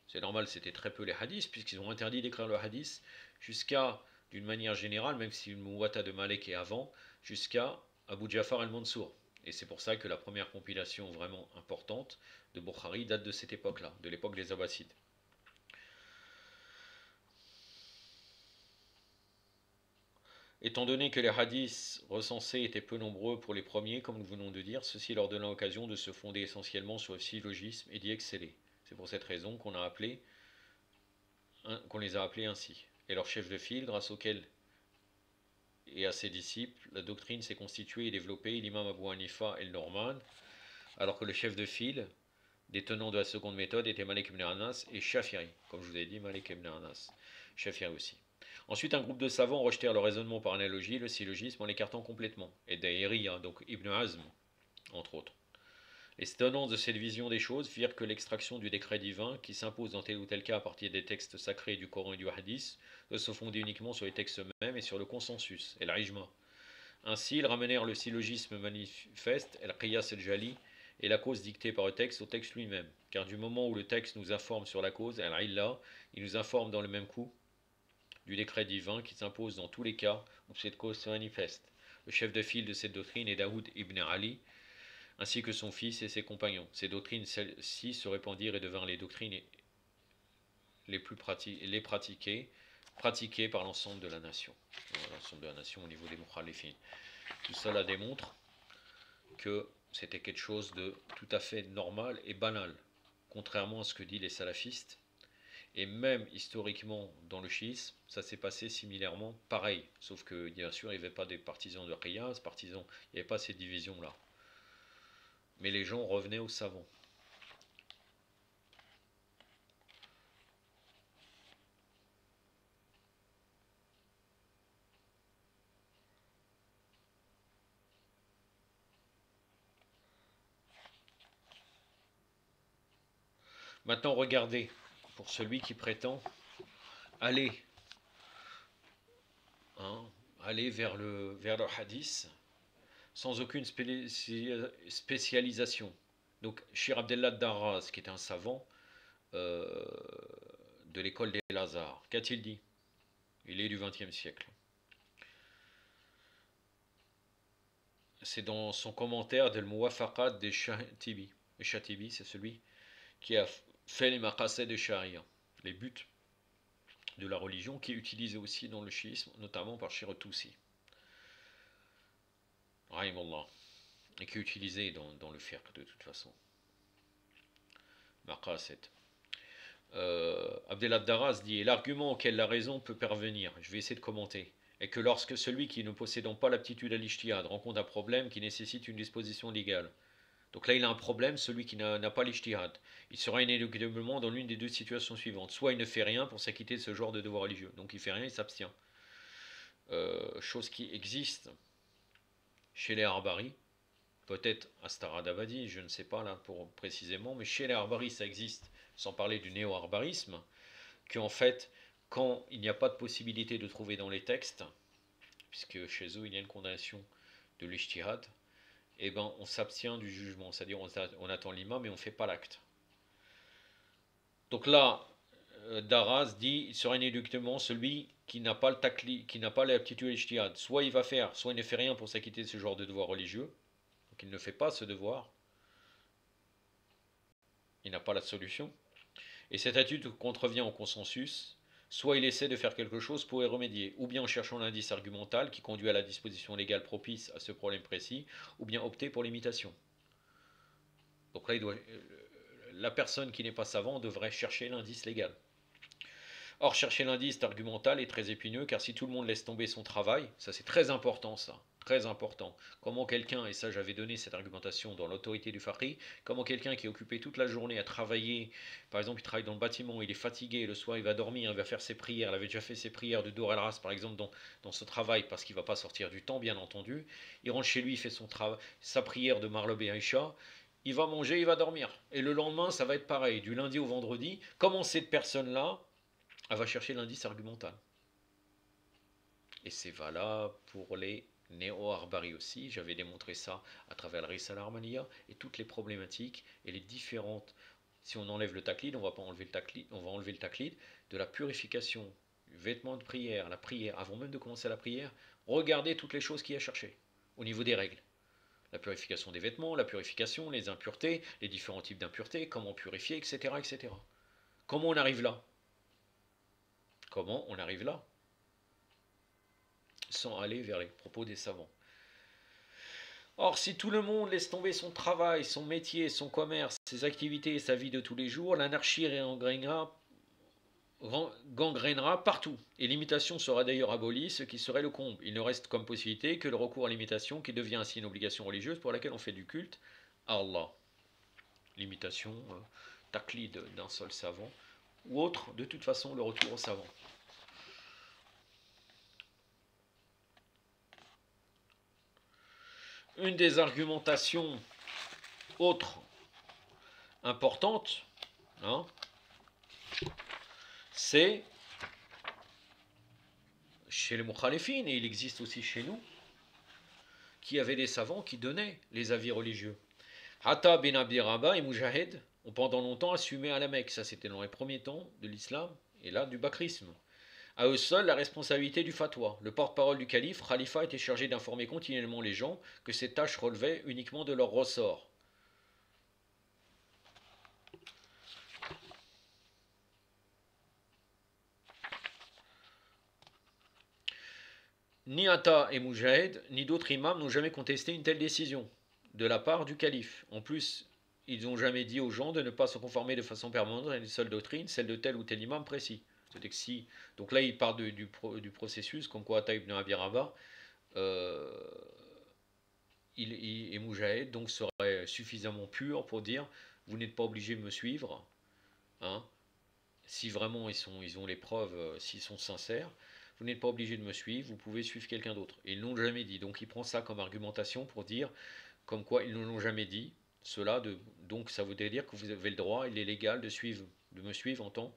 C'est normal, c'était très peu les hadiths, puisqu'ils ont interdit d'écrire le hadith jusqu'à, d'une manière générale, même si le Muwatta de Malik est avant, jusqu'à Abu Ja'far al-Mansour. Et c'est pour ça que la première compilation vraiment importante de Bukhari date de cette époque-là, de l'époque des Abbassides. Étant donné que les hadiths recensés étaient peu nombreux pour les premiers, comme nous venons de dire, ceci leur donna l'occasion de se fonder essentiellement sur le syllogisme et d'y exceller. C'est pour cette raison qu'on les a appelés ainsi. Et leur chef de file, grâce auquel et à ses disciples, la doctrine s'est constituée et développée, l'imam Abu Hanifa et le Norman, alors que le chef de file des tenants de la seconde méthode étaient Malik ibn Anas et Shafi'i. Comme je vous ai dit, Malik ibn Anas. Shafi'i aussi. Ensuite, un groupe de savants rejetèrent le raisonnement par analogie, le syllogisme, en l'écartant complètement. Et Daïri, donc Ibn Hazm, entre autres. Les tenants de cette vision des choses firent que l'extraction du décret divin, qui s'impose dans tel ou tel cas à partir des textes sacrés du Coran et du Hadith, doit se fonder uniquement sur les textes eux-mêmes et sur le consensus, et l'ijma. Ainsi, ils ramenèrent le syllogisme manifeste, el-qiyas el-jali, et la cause dictée par le texte au texte lui-même. Car du moment où le texte nous informe sur la cause, al-illa, il nous informe dans le même coup du décret divin qui s'impose dans tous les cas où cette cause se manifeste. Le chef de file de cette doctrine est Daoud ibn Ali, ainsi que son fils et ses compagnons. Ces doctrines, celles-ci, se répandirent et devinrent les doctrines les plus pratiquées par l'ensemble de la nation. L'ensemble de la nation au niveau des mukhalifin. Tout cela démontre que c'était quelque chose de tout à fait normal et banal, contrairement à ce que disent les salafistes. Et même historiquement dans le chiisme, ça s'est passé similairement pareil, sauf que bien sûr il n'y avait pas des partisans de Qiyas, il n'y avait pas ces divisions-là. Mais les gens revenaient aux savants. Maintenant regardez, pour celui qui prétend aller, aller vers le hadith, sans aucune spécialisation. Donc, Shir Abdellah Darraz, qui est un savant de l'école des Lazars, qu'a-t-il dit? Il est du XXe siècle. C'est dans son commentaire de Al-Muwafaqat des Shatibi. Le Shatibi, c'est celui qui a fait les maqasid de Sharia, les buts de la religion, qui est utilisé aussi dans le chiisme, notamment par Shir Tusi. Rahimallah. Et qui est utilisé dans le fiqh de toute façon. Maqasid. Abdellah Darras dit, et l'argument auquel la raison peut parvenir, je vais essayer de commenter, est que lorsque celui qui ne possédant pas l'aptitude à l'ijtihad rencontre un problème qui nécessite une disposition légale, donc là il a un problème, celui qui n'a pas l'ijtihad, il sera inéluctablement dans l'une des deux situations suivantes, soit il ne fait rien pour s'acquitter de ce genre de devoir religieux, donc il fait rien, il s'abstient. Chose qui existe chez les Harbari, peut-être à Staradabadi, je ne sais pas là pour précisément, mais chez les Harbari ça existe, sans parler du néo-harbarisme, qu'en fait, quand il n'y a pas de possibilité de trouver dans les textes, puisque chez eux il y a une condamnation de l'ijtihad, eh ben on s'abstient du jugement, c'est-à-dire on attend l'imam mais on ne fait pas l'acte. Donc là, Darras dit, il sera inéluctablement celui qui n'a pas l'aptitude à l'ijtihad. Soit il va faire, soit il ne fait rien pour s'acquitter de ce genre de devoir religieux, donc il ne fait pas ce devoir, il n'a pas la solution. Et cette attitude contrevient au consensus, soit il essaie de faire quelque chose pour y remédier, ou bien en cherchant l'indice argumental qui conduit à la disposition légale propice à ce problème précis, ou bien opter pour l'imitation. Donc là, la personne qui n'est pas savant devrait chercher l'indice légal. Or, chercher l'indice argumental est très épineux, car si tout le monde laisse tomber son travail, ça c'est très important ça, très important. Comment quelqu'un, et ça j'avais donné cette argumentation dans l'autorité du faqih, comment quelqu'un qui est occupé toute la journée à travailler, par exemple il travaille dans le bâtiment, il est fatigué, le soir il va dormir, il va faire ses prières, il avait déjà fait ses prières de Dor el-Ras par exemple dans ce travail, parce qu'il ne va pas sortir du temps bien entendu, il rentre chez lui, il fait sa prière de Marlob et Aïcha, il va manger, il va dormir. Et le lendemain ça va être pareil, du lundi au vendredi, comment cette personne-là, elle va chercher l'indice argumental. Et c'est valable pour les néo-Harbari aussi. J'avais démontré ça à travers le Risale Armaniya et toutes les problématiques et les différentes. Si on enlève le taklid, on va pas enlever le taklid, on va enlever le taklid de la purification, du vêtement de prière, la prière, avant même de commencer la prière, regardez toutes les choses qu'il y a cherché au niveau des règles. La purification des vêtements, la purification, les impuretés, les différents types d'impuretés, comment purifier, etc., etc. Comment on arrive là? Comment on arrive là? sont allés vers les propos des savants. Or, si tout le monde laisse tomber son travail, son métier, son commerce, ses activités et sa vie de tous les jours, l'anarchie gangrénera partout, et l'imitation sera d'ailleurs abolie, ce qui serait le comble. Il ne reste comme possibilité que le recours à l'imitation, qui devient ainsi une obligation religieuse pour laquelle on fait du culte à Allah. L'imitation, taqlid d'un seul savant, ou autre, de toute façon, le retour au savant. Une des argumentations autres importantes, hein, c'est chez les mukhalifines, et il existe aussi chez nous, qu'il y avait des savants qui donnaient les avis religieux. Hatta bin Abi Rabah et Mujahid ont pendant longtemps assumé à la Mecque, ça c'était dans les premiers temps de l'islam, et là du bakrisme. À eux seuls la responsabilité du fatwa. Le porte-parole du calife, Khalifa, était chargé d'informer continuellement les gens que ces tâches relevaient uniquement de leur ressort. Ni Atta et Mujahid, ni d'autres imams n'ont jamais contesté une telle décision de la part du calife. En plus, ils n'ont jamais dit aux gens de ne pas se conformer de façon permanente à une seule doctrine, celle de tel ou tel imam précis. C'est-à-dire que si, donc là, il parle du processus, comme quoi Atta ibn Abi Rabah et Mujahid donc seraient suffisamment purs pour dire vous n'êtes pas obligé de me suivre, hein, si vraiment ils ont les preuves, s'ils sont sincères. Vous n'êtes pas obligé de me suivre, vous pouvez suivre quelqu'un d'autre. Et ils ne l'ont jamais dit. Donc il prend ça comme argumentation pour dire, comme quoi ils ne l'ont jamais dit. Cela donc ça voudrait dire que vous avez le droit, il est légal de me suivre en tant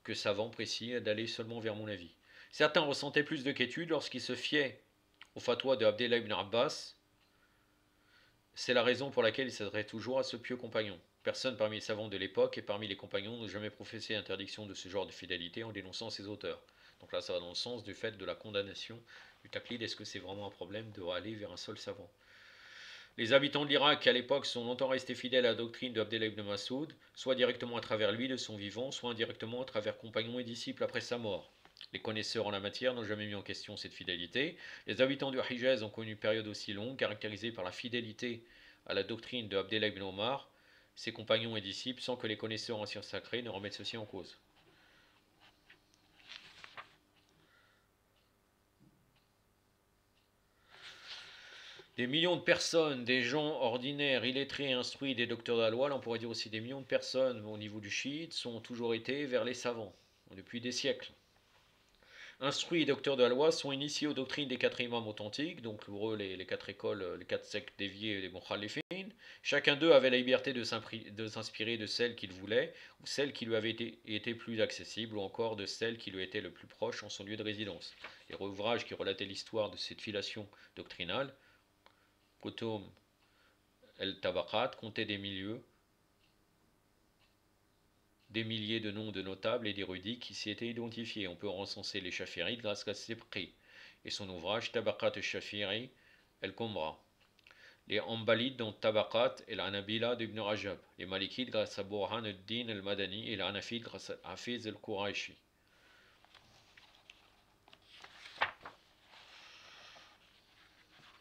que savant précis, d'aller seulement vers mon avis. Certains ressentaient plus de quiétude lorsqu'ils se fiaient au fatwa de Abdullah ibn Abbas. C'est la raison pour laquelle ils s'adressaient toujours à ce pieux compagnon. Personne parmi les savants de l'époque et parmi les compagnons n'a jamais professé l'interdiction de ce genre de fidélité en dénonçant ses auteurs. Donc là, ça va dans le sens du fait de la condamnation du taqlid. Est-ce que c'est vraiment un problème de aller vers un seul savant? Les habitants de l'Irak, qui à l'époque sont longtemps restés fidèles à la doctrine d'Abdullah ibn Mas'ud, soit directement à travers lui de son vivant, soit indirectement à travers compagnons et disciples après sa mort. Les connaisseurs en la matière n'ont jamais mis en question cette fidélité. Les habitants du Hijaz ont connu une période aussi longue, caractérisée par la fidélité à la doctrine de Abdullah ibn Omar, ses compagnons et disciples, sans que les connaisseurs en sciences sacrées ne remettent ceci en cause. Des millions de personnes, des gens ordinaires, illettrés, instruits, des docteurs de la loi, là on pourrait dire aussi des millions de personnes au niveau du chiite, sont toujours été vers les savants, depuis des siècles. Instruits et docteurs de la loi sont initiés aux doctrines des quatre imams authentiques, donc pour eux les quatre écoles, les quatre sectes déviées, les mukhalifines. Chacun d'eux avait la liberté de s'inspirer de celle qu'il voulait, ou celle qui lui avait été plus accessible, ou encore de celle qui lui était le plus proche en son lieu de résidence. Les ouvrages qui relataient l'histoire de cette filation doctrinale, Kutub el-Tabaqat, comptaient des milliers de noms de notables et d'érudits qui s'y étaient identifiés. On peut recenser les Shafirites grâce à Sibri et son ouvrage Tabaqat al-Shafiri el-Kumra. Les Hanbalites dont Tabaqat et l'Anabila d'Ibn Rajab. Les Malikites grâce à Burhan al-Din al-Madani et les Hanafites grâce à Hafiz al-Quraishi.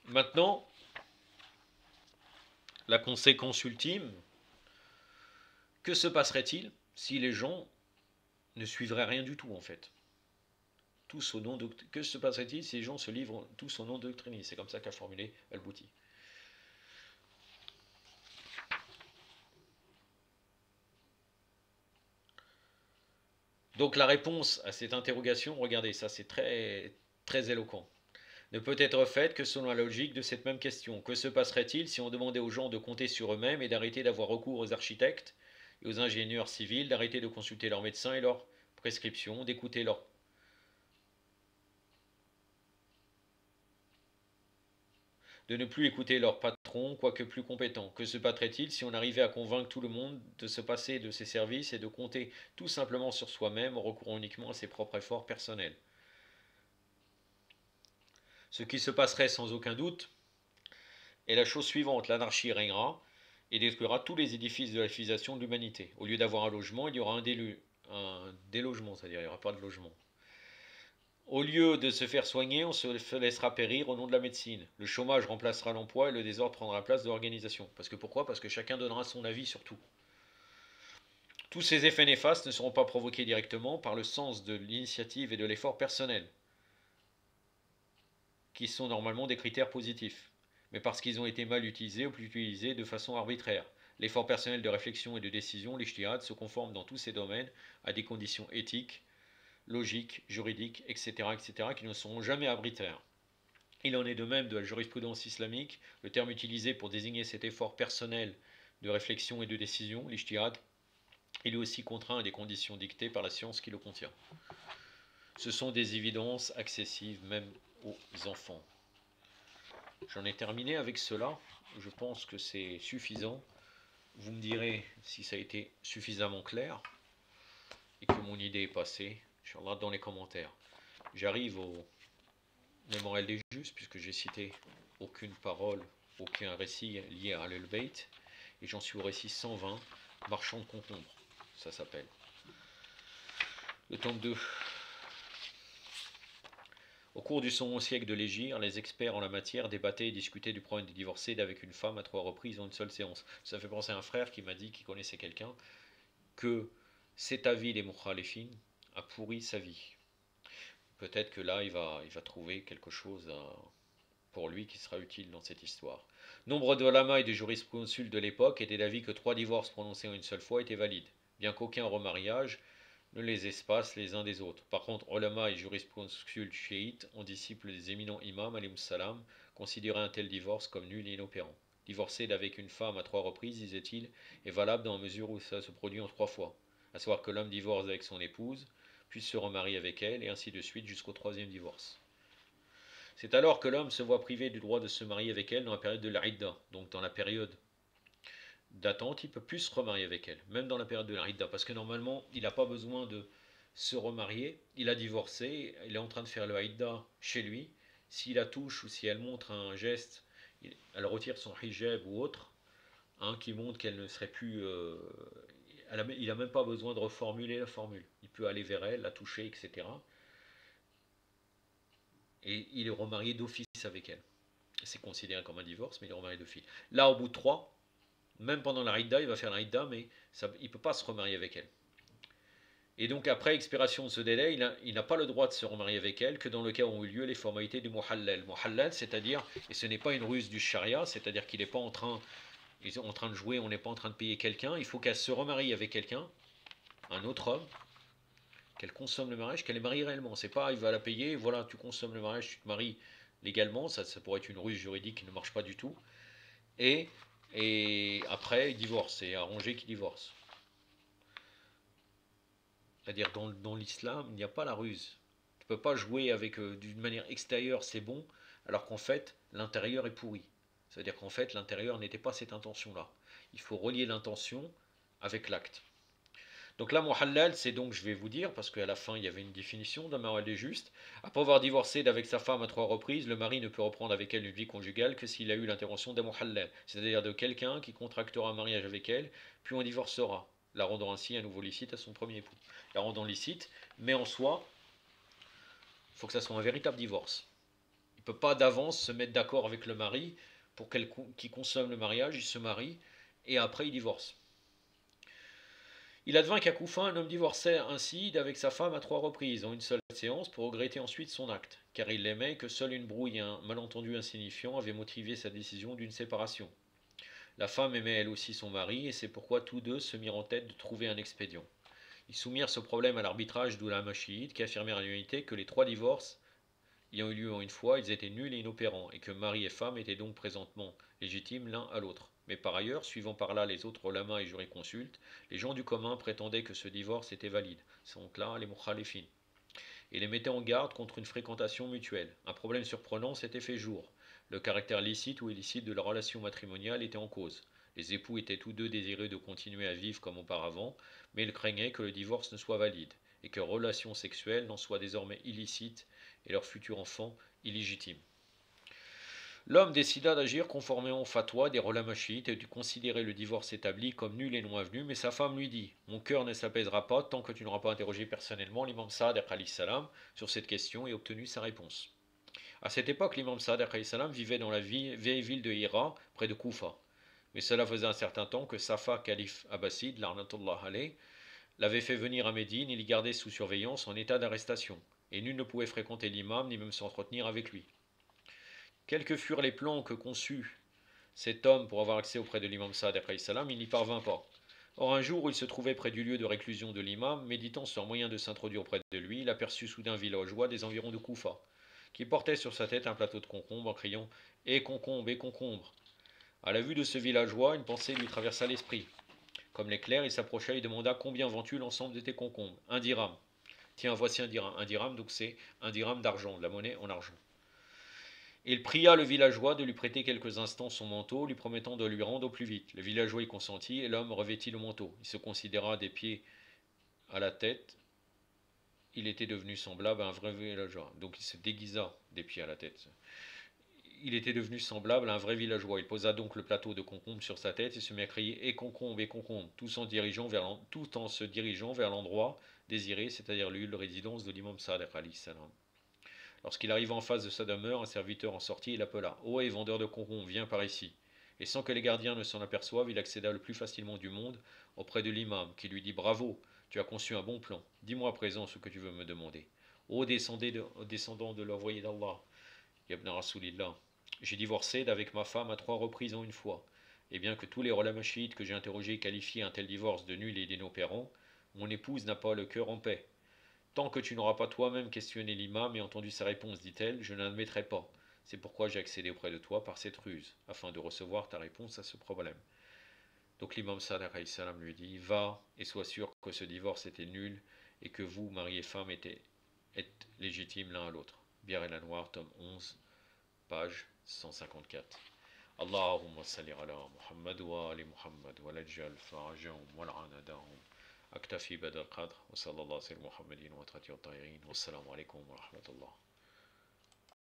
Maintenant, la conséquence ultime, que se passerait-il si les gens ne suivraient rien du tout en fait? Tous au nom de... Que se passerait-il si les gens se livrent tous au nom de doctrine? C'est comme ça qu'a formulé Al-Bouti. Donc la réponse à cette interrogation, regardez, ça c'est très, très éloquent, ne peut être faite que selon la logique de cette même question. Que se passerait-il si on demandait aux gens de compter sur eux-mêmes et d'arrêter d'avoir recours aux architectes et aux ingénieurs civils, d'arrêter de consulter leurs médecins et leurs prescriptions, d'écouter leurs... de ne plus écouter leurs patrons, quoique plus compétents? Que se passerait-il si on arrivait à convaincre tout le monde de se passer de ses services et de compter tout simplement sur soi-même en recourant uniquement à ses propres efforts personnels? Ce qui se passerait sans aucun doute est la chose suivante: l'anarchie régnera et détruira tous les édifices de la civilisation de l'humanité. Au lieu d'avoir un logement, il y aura un délogement, c'est-à-dire il n'y aura pas de logement. Au lieu de se faire soigner, on se laissera périr au nom de la médecine. Le chômage remplacera l'emploi et le désordre prendra la place de l'organisation. Parce que pourquoi? Parce que chacun donnera son avis sur tout. Tous ces effets néfastes ne seront pas provoqués directement par le sens de l'initiative et de l'effort personnel, qui sont normalement des critères positifs, mais parce qu'ils ont été mal utilisés ou plus utilisés de façon arbitraire. L'effort personnel de réflexion et de décision, l'ijtihad, se conforme dans tous ces domaines à des conditions éthiques, logiques, juridiques, etc., etc., qui ne seront jamais arbitraires. Il en est de même de la jurisprudence islamique. Le terme utilisé pour désigner cet effort personnel de réflexion et de décision, l'ijtihad, il est aussi contraint à des conditions dictées par la science qui le contient. Ce sont des évidences accessibles même aux enfants. J'en ai terminé avec cela. Je pense que c'est suffisant. Vous me direz si ça a été suffisamment clair et que mon idée est passée. Inch'Allah, dans les commentaires. J'arrive au mémorial des justes, puisque j'ai cité aucune parole, aucun récit lié à Al-Bayt. Et j'en suis au récit 120, marchand de concombres. Ça s'appelle. Le tome 2. Au cours du second siècle de l'Hégire, les experts en la matière débattaient et discutaient du problème des divorcés avec une femme à 3 reprises en une seule séance. Ça fait penser à un frère qui m'a dit qu'il connaissait quelqu'un que cet avis des Mukhalifin a pourri sa vie. Peut-être que là, il va trouver quelque chose pour lui qui sera utile dans cette histoire. Nombre de lama et de jurisconsultes de l'époque étaient d'avis que 3 divorces prononcés en une seule fois étaient valides, bien qu'aucun remariage ne les espace les uns des autres. Par contre, ulama et jurisconsultes chiites, en disciples des éminents imams, alayhim salam, considéraient un tel divorce comme nul et inopérant. Divorcer d'avec une femme à 3 reprises, disait-il, est valable dans la mesure où ça se produit en 3 fois. À savoir que l'homme divorce avec son épouse, puis se remarie avec elle, et ainsi de suite jusqu'au 3e divorce. C'est alors que l'homme se voit privé du droit de se marier avec elle dans la période de l'Aïda, donc dans la période d'attente, il ne peut plus se remarier avec elle, même dans la période de l'Aïda, parce que normalement, il n'a pas besoin de se remarier, il a divorcé, il est en train de faire le Aïda chez lui, s'il la touche ou si elle montre un geste, elle retire son hijab ou autre, qui montre qu'elle ne serait plus... il n'a même pas besoin de reformuler la formule, il peut aller vers elle, la toucher, etc. Et il est remarié d'office avec elle. C'est considéré comme un divorce, mais il est remarié d'office. Là, au bout de 3, même pendant la Rida, il va faire la Rida, mais il ne peut pas se remarier avec elle. Et donc, après expiration de ce délai, il n'a pas le droit de se remarier avec elle que dans le cas où ont eu lieu les formalités du Muhallal. Muhallal, c'est-à-dire, et ce n'est pas une ruse du Sharia, c'est-à-dire qu'il n'est pas en train de jouer, on n'est pas en train de payer quelqu'un, il faut qu'elle se remarie avec quelqu'un, un autre homme, qu'elle consomme le mariage, qu'elle est mariée réellement. C'est pas, il va la payer, voilà, tu consommes le mariage, tu te maries légalement, ça pourrait être une ruse juridique qui ne marche pas du tout. Et après, il divorce, c'est arrangé qu'il divorce. C'est-à-dire, dans l'islam, il n'y a pas la ruse. Tu ne peux pas jouer avec d'une manière extérieure, c'est bon, alors qu'en fait, l'intérieur est pourri. C'est-à-dire qu'en fait, l'intérieur n'était pas cette intention-là. Il faut relier l'intention avec l'acte. Donc là, muhallal, c'est donc, je vais vous dire, parce qu'à la fin, il y avait une définition d'un mariage juste. Après avoir divorcé d'avec sa femme à 3 reprises, le mari ne peut reprendre avec elle une vie conjugale que s'il a eu l'intervention d'un muhallal, c'est-à-dire de quelqu'un qui contractera un mariage avec elle, puis on divorcera, la rendant ainsi à nouveau licite à son premier époux. La rendant licite, mais en soi, il faut que ça soit un véritable divorce. Il ne peut pas d'avance se mettre d'accord avec le mari pour qu'il consomme le mariage, il se marie, et après il divorce. Il advint qu'à Couffin, un homme divorçait ainsi d'avec sa femme à 3 reprises, en une seule séance, pour regretter ensuite son acte, car il l'aimait et que seule une brouille et un malentendu insignifiant avaient motivé sa décision d'une séparation. La femme aimait elle aussi son mari, et c'est pourquoi tous deux se mirent en tête de trouver un expédient. Ils soumirent ce problème à l'arbitrage d'Ulama chiites, qui affirmèrent à l'unité que les 3 divorces ayant eu lieu en une fois, ils étaient nuls et inopérants, et que mari et femme étaient donc présentement légitimes l'un à l'autre. Mais par ailleurs, suivant par là les autres ulama et jurisconsultes, les gens du commun prétendaient que ce divorce était valide, donc là les mukhalifin, et les mettaient en garde contre une fréquentation mutuelle. Un problème surprenant s'était fait jour. Le caractère licite ou illicite de la relation matrimoniale était en cause. Les époux étaient tous deux désireux de continuer à vivre comme auparavant, mais ils craignaient que le divorce ne soit valide, et que relations sexuelles n'en soient désormais illicites et leur futur enfant illégitime. L'homme décida d'agir conformément au fatwa des ulama chiites et de considérer le divorce établi comme nul et non avenu, mais sa femme lui dit: Mon cœur ne s'apaisera pas tant que tu n'auras pas interrogé personnellement l'imam Saad alayhi salam sur cette question et obtenu sa réponse. À cette époque, l'imam Saad alayhi salam vivait dans la vieille ville de Hira, près de Koufa. Mais cela faisait un certain temps que Safa, calife abbasside, l'arnatullah alayh, l'avait fait venir à Médine et l'y gardait sous surveillance en état d'arrestation, et nul ne pouvait fréquenter l'imam ni même s'entretenir avec lui. Quels que furent les plans que conçut cet homme pour avoir accès auprès de l'imam Saad alayhi salam, il n'y parvint pas. Or un jour où il se trouvait près du lieu de réclusion de l'imam, méditant sur un moyen de s'introduire auprès de lui, il aperçut soudain un villageois des environs de Koufa, qui portait sur sa tête un plateau de concombre en criant: Et concombre, et concombre. À la vue de ce villageois, une pensée lui traversa l'esprit. Comme l'éclair, il s'approcha et demanda: Combien vends-tu l'ensemble de tes concombres? Un dirham. Tiens, voici un dirham. Un dirham, donc c'est un dirham d'argent, de la monnaie en argent. Il pria le villageois de lui prêter quelques instants son manteau, lui promettant de lui rendre au plus vite. Le villageois y consentit, et l'homme revêtit le manteau. Il se considéra des pieds à la tête. Il était devenu semblable à un vrai villageois. Donc il se déguisa des pieds à la tête. Il était devenu semblable à un vrai villageois. Il posa donc le plateau de concombre sur sa tête et se mit à crier: Et concombre, tout en se dirigeant vers l'endroit désiré, c'est-à-dire l'île de résidence de l'imam Saad alayhi salam. Lorsqu'il arriva en face de sa demeure, un serviteur en sortit et l'appela: Ohé, vendeur de concombres, viens par ici. Et sans que les gardiens ne s'en aperçoivent, il accéda le plus facilement du monde auprès de l'imam, qui lui dit: Bravo, tu as conçu un bon plan. Dis-moi à présent ce que tu veux me demander. Ô descendant de l'envoyé d'Allah, Ibn Rasoulillah, j'ai divorcé d'avec ma femme à 3 reprises en une fois. Et bien que tous les ulama chiites que j'ai interrogés qualifient un tel divorce de nul et d'inopérant, mon épouse n'a pas le cœur en paix. Tant que tu n'auras pas toi-même questionné l'imam et entendu sa réponse, dit-elle, je n'admettrai pas. C'est pourquoi j'ai accédé auprès de toi par cette ruse, afin de recevoir ta réponse à ce problème. Donc l'imam Saad alayhi salam lui dit: Va et sois sûr que ce divorce était nul et que vous, mari et femme, êtes légitimes l'un à l'autre. Bière et la Noire, tome 11, page 154. Allahumma salli ala Muhammad wa ali Muhammad wa lajjal farajahum wa la'anadahum. أكتفي بهذا القدر وصلى الله على محمد وعلى آله وصحبه والسلام عليكم ورحمة الله.